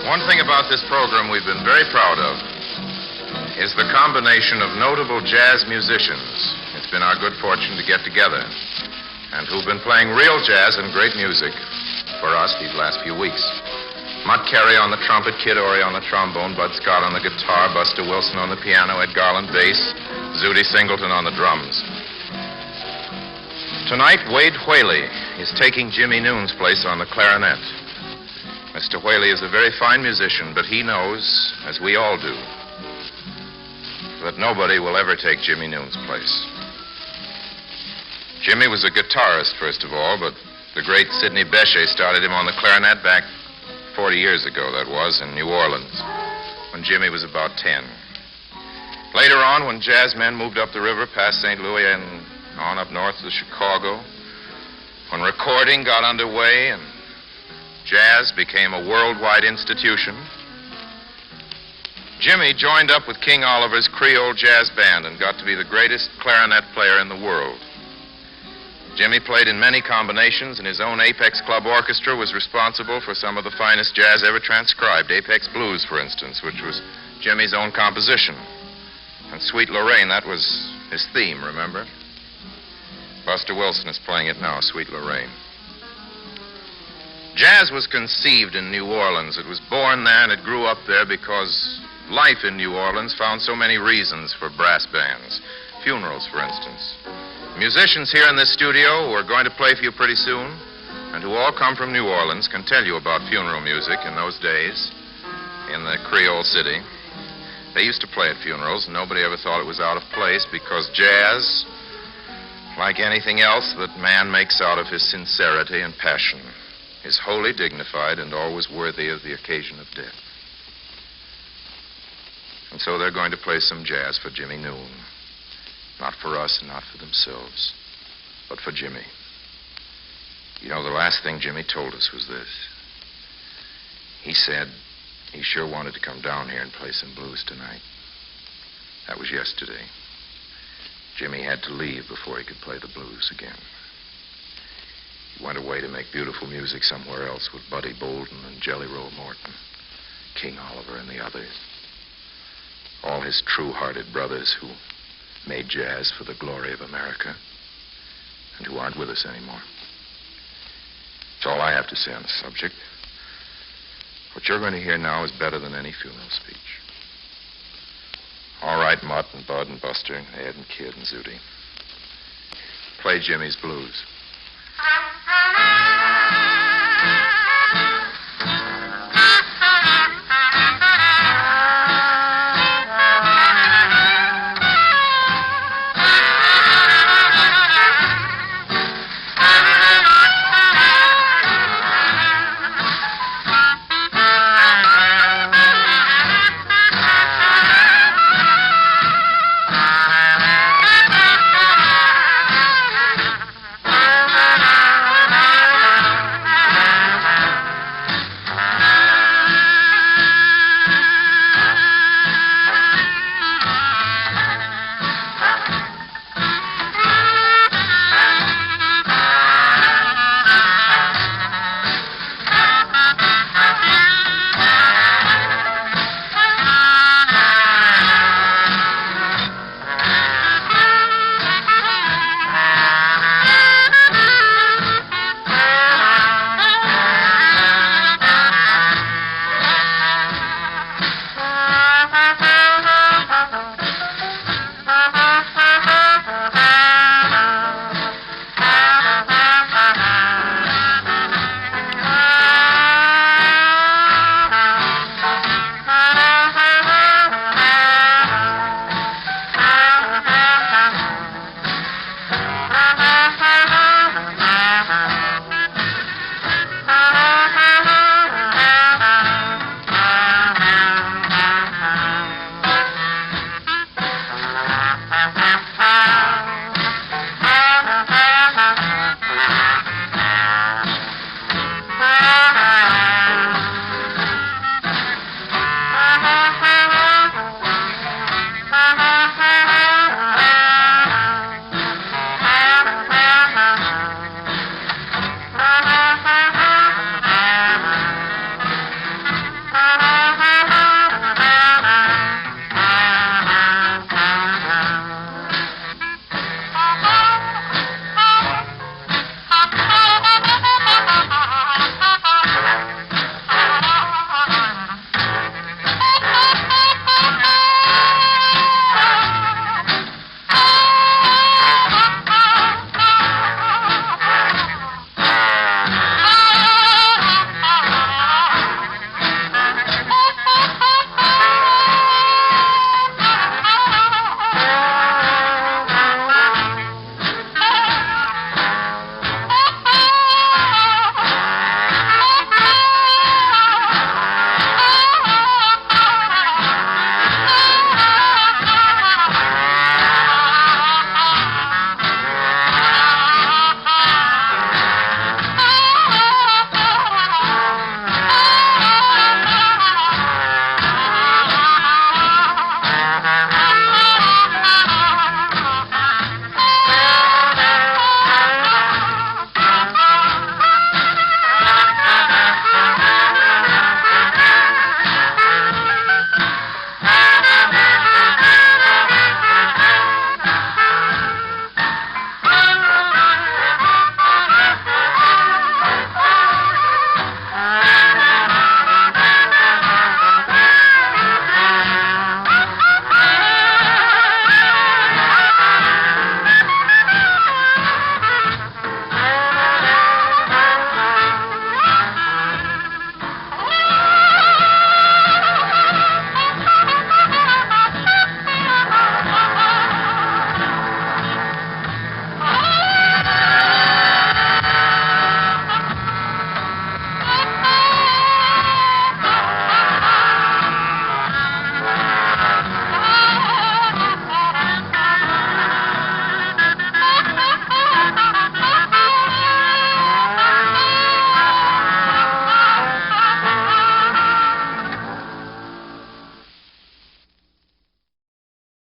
One thing about this program we've been very proud of is the combination of notable jazz musicians. It's been our good fortune to get together, and who've been playing real jazz and great music for us these last few weeks. Mutt Carey on the trumpet, Kid Ory on the trombone, Bud Scott on the guitar, Buster Wilson on the piano, Ed Garland bass, Zutty Singleton on the drums. Tonight, Wade Whaley is taking Jimmie Noon's place on the clarinet. Mr. Whaley is a very fine musician, but he knows, as we all do, that nobody will ever take Jimmie Noon's place. Jimmie was a guitarist, first of all, but the great Sidney Bechet started him on the clarinet back 40 years ago, that was, in New Orleans, when Jimmie was about 10. Later on, when jazz men moved up the river past St. Louis and on up north to Chicago, when recording got underway and jazz became a worldwide institution, Jimmie joined up with King Oliver's Creole Jazz Band and got to be the greatest clarinet player in the world. Jimmie played in many combinations, and his own Apex Club Orchestra was responsible for some of the finest jazz ever transcribed. Apex Blues, for instance, which was Jimmie's own composition. And Sweet Lorraine, that was his theme, remember? Buster Wilson is playing it now, Sweet Lorraine. Jazz was conceived in New Orleans. It was born there, and it grew up there because life in New Orleans found so many reasons for brass bands. Funerals, for instance. Musicians here in this studio who are going to play for you pretty soon, and who all come from New Orleans, can tell you about funeral music in those days in the Creole city. They used to play at funerals, and nobody ever thought it was out of place because jazz, like anything else that man makes out of his sincerity and passion, is wholly dignified and always worthy of the occasion of death. And so they're going to play some jazz for Jimmie Noon. Not for us and not for themselves, but for Jimmie. You know, the last thing Jimmie told us was this. He said he sure wanted to come down here and play some blues tonight. That was yesterday. Jimmie had to leave before he could play the blues again. He went away to make beautiful music somewhere else with Buddy Bolden and Jelly Roll Morton, King Oliver and the others. All his true-hearted brothers who made jazz for the glory of America and who aren't with us anymore. That's all I have to say on the subject. What you're going to hear now is better than any funeral speech. All right, Mutt and Bud and Buster, Ed and Kid and Zutty. Play Jimmie's blues.